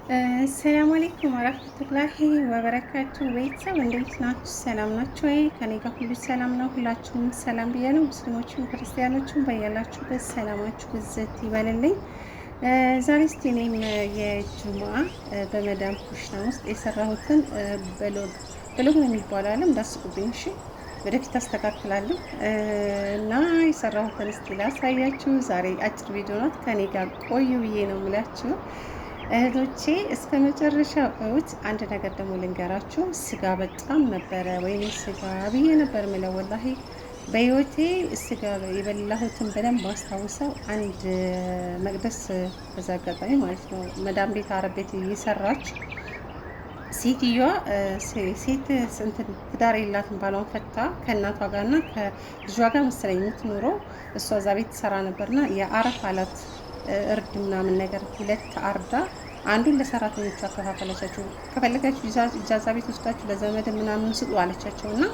ሰላም አለይኩም ወራህመቱላሂ ወበረካቱ። ቤተሰብ እንዴት ናችሁ? ሰላም ናችሁ ወይ? ከኔ ጋር ሁሉ ሰላም ነው። ሁላችሁም ሰላም ብያለሁ። ሙስሊሞችም ክርስቲያኖችም በያላችሁበት ሰላማችሁ ብዝት ይበልልኝ። ዛሬ እስቲ እኔም የጁሙአ በመዳም ኩሽና ውስጥ የሰራሁትን ብሎግ ነው የሚባለው አለም እንዳስቁብኝ። እሺ ወደፊት አስተካክላለሁ እና የሰራሁትን እስቲ ላሳያችሁ። ዛሬ አጭር ቪዲዮ ናት። ከኔ ጋር ቆዩ ብዬ ነው የምላችሁ እህቶቼ እስከ መጨረሻው እውት። አንድ ነገር ደግሞ ልንገራችሁ። ስጋ በጣም ነበረ ወይኔ ስጋ ብዬ ነበር ምለው ወላሂ በህይወቴ ስጋ የበላሁትን በደንብ አስታውሰው አንድ መቅደስ በዛ አጋጣሚ ማለት ነው መዳም ቤት አረብ ቤት እየሰራች ሴትዮዋ ሴት እንትን ትዳር የላትም ባሏን ፈታ ከእናቷ ጋርና ከልጇ ጋር መሰለኝ የምትኖረው እሷ እዛ ቤት ትሰራ ነበርና የአረፍ አላት እርድ ምናምን ነገር ሁለት አርዳ አንዱን ለሰራተኞቹ አከፋፈለቻቸው። ከፈለጋችሁ ኢጃዛ ቤት ወስዳችሁ ለዘመድ ምናምን ስጡ አለቻቸው እና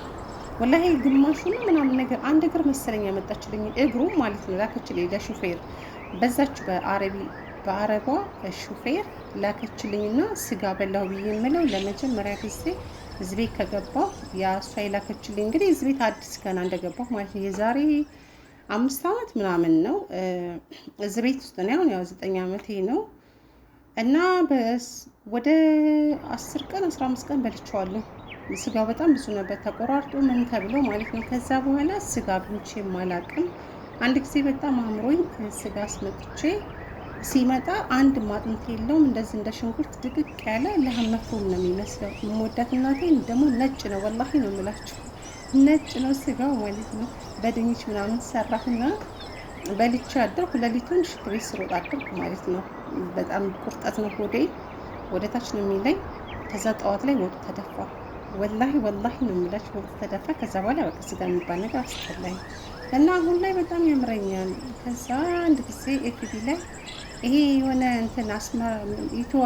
ወላሂ ግማሹ ነው ምናምን ነገር አንድ እግር መሰለኝ ያመጣችልኝ እግሩ ማለት ነው ላከችልኝ ለሹፌር በዛችሁ በአረቧ ሹፌር ላከችልኝና ስጋ በላው ብዬ የምለው ለመጀመሪያ ጊዜ እዚህ ቤት ከገባሁ ያ እሷ የላከችልኝ እንግዲህ እዚህ ቤት አዲስ ገና እንደገባሁ ማለት ነው የዛሬ 5 ዓመት ምናምን ነው እዚህ ቤት ውስጥ ነው። አሁን ያው 9 ዓመቴ ነው እና ወደ 10 ቀን 15 ቀን በልቼዋለሁ። ስጋው በጣም ብዙ ነበር ተቆራርጦ ምን ተብሎ ማለት ነው። ከዛ በኋላ ስጋ ብንቼ ማላቅም አንድ ጊዜ በጣም አምሮኝ ስጋ አስመጥቼ ሲመጣ አንድ ማጥንት የለውም እንደዚህ እንደ ሽንኩርት ድቅቅ ያለ ለሐም መፍሩም ነው የሚመስለው። የምወዳት እናቴ ደግሞ ነጭ ነው ወላሂ ነው የምላችሁ ነጭ ነው ስጋው ማለት ነው። በድንች ምናምን ሰራሁና በልቼ አደርኩ። ሌሊቱን ሽንት ቤት ስሮጥ አደርኩ ማለት ነው። በጣም ቁርጠት ነው ሆዴ ወደ ታች ነው የሚለኝ። ከዛ ጠዋት ላይ ወጡ ተደፋ። ወላሂ ነው የሚላችሁ ወጡ ተደፋ። ከዛ በኋላ በቃ ስጋ የሚባል ነገር አስጠላኝ እና አሁን ላይ በጣም ያምረኛል። ከዛ አንድ ጊዜ ኤፍቢ ላይ ይሄ የሆነ እንትን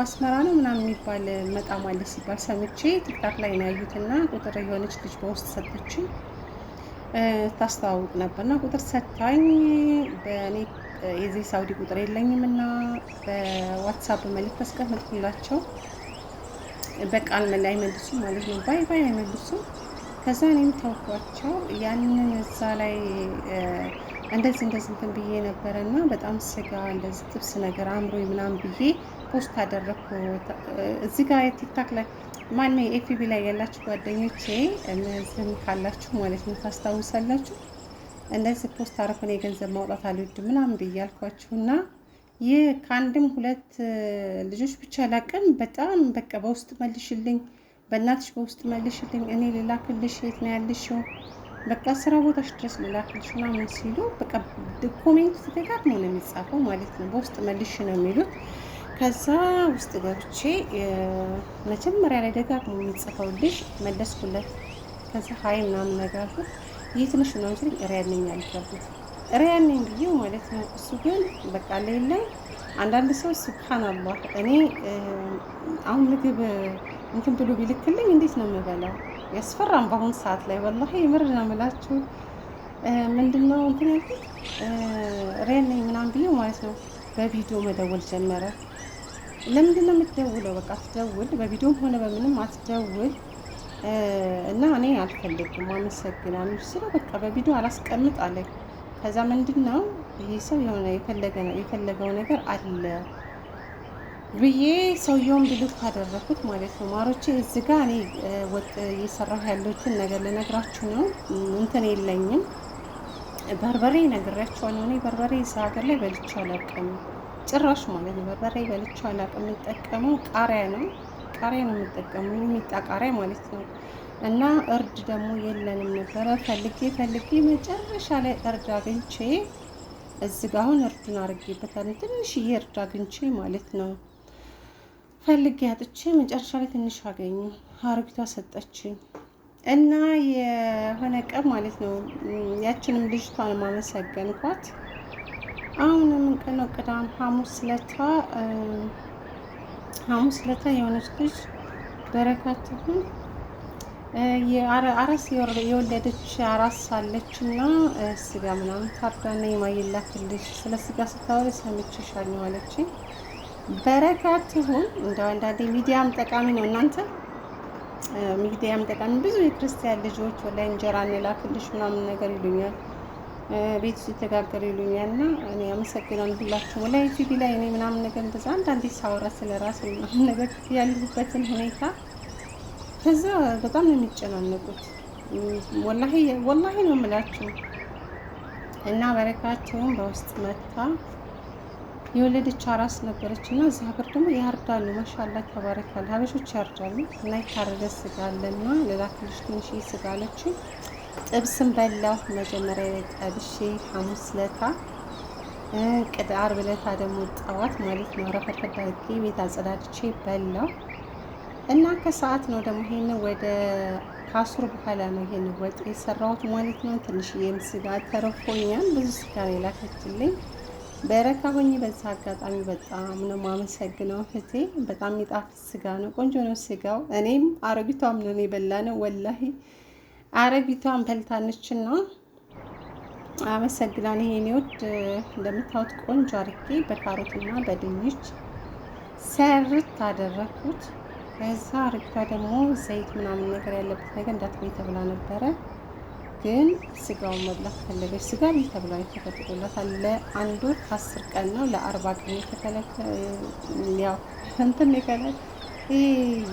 አስመራ ነው ምናምን የሚባል መጣም አለ ሲባል ሰምቼ ቲክታክ ላይ ነው ያዩትና ቁጥር የሆነች ልጅ በውስጥ ሰጠችኝ። ታስተዋውቅ ነበርና ቁጥር ሰታኝ በእኔ የዚህ ሳውዲ ቁጥር የለኝም እና በዋትሳፕ መልዕክት አስቀመጥኩላቸው። በቃል መላይ አይመልሱም ማለት ነው። ባይ አይመልሱም። ከዛ እኔም ተውኳቸው። ያንን እዛ ላይ እንደዚህ እንትን ብዬ ነበረና በጣም ስጋ እንደዚህ ጥብስ ነገር አምሮ ምናምን ብዬ ፖስት አደረኩ። እዚህ ጋር ቲክታክ ላይ ማነው ኤፍቢ ላይ ያላችሁ ጓደኞቼ እነዚህም ካላችሁ ማለት ነው ታስታውሳላችሁ። እንደዚህ ፖስት አረፈን የገንዘብ ማውጣት አልወድም ምናምን ብዬ አልኳችሁና ይህ ከአንድም ሁለት ልጆች ብቻ ላቀም በጣም በቃ በውስጥ መልሽልኝ፣ በእናትሽ በውስጥ መልሽልኝ፣ እኔ ልላክልሽ፣ የት ነው ያልሽው? በቃ ስራ ቦታሽ ድረስ ልላክልሽ ምናምን ሲሉ በቃ ኮሜንት ደጋግሞ ነው የሚጻፈው ማለት ነው። በውስጥ መልሽ ነው የሚሉት። ከዛ ውስጥ ገብቼ መጀመሪያ ላይ ደጋግሞ የሚጽፈው ልጅ መለስኩለት። ከዛ ሀይ ምናምን ነገር አልኩት። ይህ ትንሽ ምናምን ሲል ሪያድ ነኝ አልኩት። ሪያድ ነኝ ብዬው ማለት ነው። እሱ ግን በቃ ሌላ አንዳንድ ሰው ሱብሃንአላህ እኔ አሁን ምግብ እንትን ብሎ ቢልክልኝ እንዴት ነው የምበላው? ያስፈራም በአሁን ሰዓት ላይ ወላሂ የምር ነው የምላችሁ። ምንድነው እንትን ያልኩት ሪያድ ነኝ ምናምን ብዬው ማለት ነው። በቪዲዮ መደወል ጀመረ። ለምንድን ነው የምትደውለው? በቃ አትደውል፣ በቪዲዮም ሆነ በምንም አትደውል እና እኔ አልፈልግም አመሰግናለሁ ስለው በቃ በቪዲዮ አላስቀምጥ አለኝ። ከዛ ምንድን ነው ይሄ ሰው የሆነ የፈለገው ነገር አለ ብዬ ሰውየውን ብልክ አደረኩት ማለት ነው። ማሮቼ እዚህ ጋር እኔ ወጥ እየሰራሁ ያለሁትን ነገር ልነግራችሁ ነው። እንትን የለኝም በርበሬ ነግሬያቸዋለሁ። እኔ በርበሬ እዛ ሀገር ላይ በልቼ አላውቅም ጭራሽ ማለት ነው። በርበሬ በልቼ አላውቅም። የምጠቀመው ቃሪያ ነው የምጠቀመው የሚጣ ቃሪያ ማለት ነው። እና እርድ ደግሞ የለንም ነበረ። ፈልጌ መጨረሻ ላይ እርድ አግኝቼ እዚህ ጋር አሁን እርዱን አድርጌበታለሁ። ትንሽዬ እርድ አግኝቼ ማለት ነው። ፈልጌ አጥቼ መጨረሻ ላይ ትንሽ አገኘ። አሮጊቷ ሰጠችኝ እና የሆነ ቀን ማለት ነው ያችንም ልጅቷን ማመሰገንኳት። አሁን ምን ቀን ነው? ቅዳም ሐሙስ ለታ የሆነች ልጅ በረካት ይሁን አራስ የወለደች አራስ አለች እና ስጋ ምናምን ታርዳና የማይላክልሽ ስለ ስጋ ስታወሪ ሰምቼሻለሁ አለችኝ። በረካት ይሁን። እንደው አንዳንዴ ሚዲያም ጠቃሚ ነው። እናንተ ሚዲያም ጠቃሚ ብዙ የክርስቲያን ልጆች ወላሂ እንጀራ እንላክልሽ ምናምን ነገር ይሉኛል፣ ቤት ውስጥ የተጋገሩ ይሉኛል። እና እኔ አመሰግናለሁ ሁላችሁም። ወላሂ ቲቪ ላይ እኔ ምናምን ነገር እንደዛ አንዳንዴ ሳወራ ስለ ራሴ ምናምን ነገር ያለሁበትን ሁኔታ ከዛ በጣም ነው የሚጨናነቁት። ወላሂ ነው የምላችሁ። እና በረካቸውን በውስጥ መታ የወለደች አራስ ነበረች እና እዛ ሀገር ደግሞ ያርዳሉ። ማሻላ ተባረካል። ሀበሾች ያርዳሉ እና የታረደ ስጋ አለና ልላክልሽ ትንሽ ስጋ አለችኝ። ጥብስም በላሁ። መጀመሪያ ላይ ጠብሼ ሐሙስ ለታ ዓርብ ለታ ደግሞ ጠዋት ማለት ነው ረፈርፈዳ አድርጌ ቤት አጸዳድቼ በላሁ እና ከሰዓት ነው ደግሞ ይሄን ወደ ከአስሩ በኋላ ነው ይሄን ወጥ የሰራሁት ማለት ነው። ትንሽዬም ስጋ ተረፎኛል። ብዙ ስጋ ነው የላከችልኝ። በረካ ሆኜ በዛ አጋጣሚ በጣም ነው የማመሰግነው እህቴ። በጣም የሚጣፍጥ ስጋ ነው፣ ቆንጆ ነው ስጋው። እኔም አረጊቷም ነው የበላ ነው ወላሂ አረጊቷም በልታነችና አመሰግናለሁ። ይሄን ይወድ እንደምታዩት ቆንጆ አርጌ በካሮትና በድንች ሰርት አደረኩት። ከዛ አረጊቷ ደግሞ ዘይት ምናምን ነገር ያለበት ነገር እንዳትበይ ተብላ ነበረ፣ ግን ስጋውን መብላት ፈለገች። ስጋ ቤት ተብላ ተፈቅዶላታል። ለአንድ ወር ከ10 ቀን ነው ለ40 ቀን የተከለከለ። ያው እንትን ይከለል ይሄ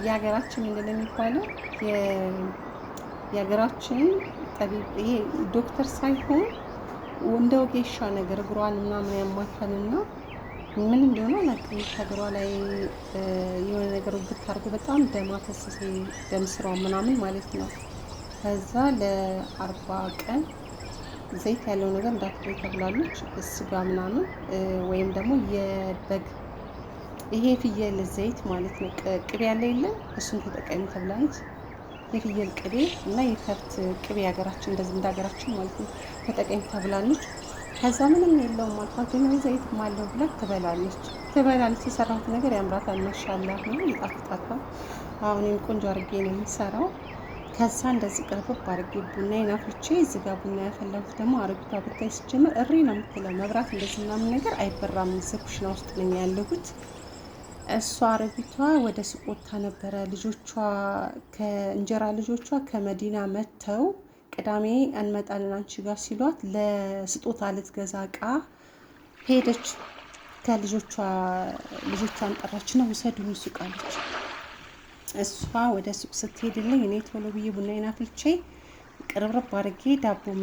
የሀገራችን ምንድን ነው የሚባለው? የሀገራችን ጠቢብ ይሄ ዶክተር ሳይሆን እንደ ወጌሻ ነገር እግሯን ምናምን ያማታልና ምን እንደሆነ አላውቅም። ከእግሯ ላይ የሆነ ነገር ብታርጉ በጣም ደም አፈሰሰ፣ ደም ስሯ ምናምን ማለት ነው። ከዛ ለ40 ቀን ዘይት ያለው ነገር እንዳትበይ ተብላለች። ስጋ ምናምን ወይም ደግሞ የበግ ይሄ ፍየል ዘይት ማለት ነው፣ ቅቤ ያለ የለም እሱን ተጠቀሚ ተብላለች። የፍየል ቅቤ እና የከብት ቅቤ ሀገራችን እንደዚህ እንደ ሀገራችን ማለት ነው ተጠቀሚ ተብላለች። ከዛ ምንም የለውም አልኳት፣ ግን ዘይት ማለው ብላ ትበላለች። የሰራሁት ነገር ያምራታል፣ ማሻአላህ ነው፣ ይጣፍጣታል። አሁንም ቆንጆ አድርጌ ነው የምሰራው። ከዛ እንደዚህ ቅርብብ አድርጌ ቡናዬን አፍልቼ እዚህ ጋር ቡና ያፈላሁት ደግሞ አረጊቷ ብታይ ሲጀምር እሪ ነው የምትለው። መብራት እንደዚህ ምናምን ነገር አይበራም። እዚህ ኩሽና ውስጥ ነኝ ያለሁት። እሷ አረጊቷ ወደ ሱቅ ወጥታ ነበረ። ከእንጀራ ልጆቿ ከመዲና መጥተው ቅዳሜ እንመጣለን አንቺ ጋር ሲሏት ለስጦታ ልትገዛ እቃ ሄደች። ልጆቿን ጠራችና ውሰዱኝ ሱቅ አለች። እሷ ወደ ሱቅ ስትሄድልኝ እኔ ቶሎ ብዬ ቡናዬን አፍልቼ ቅርብርብ አድርጌ ዳቦም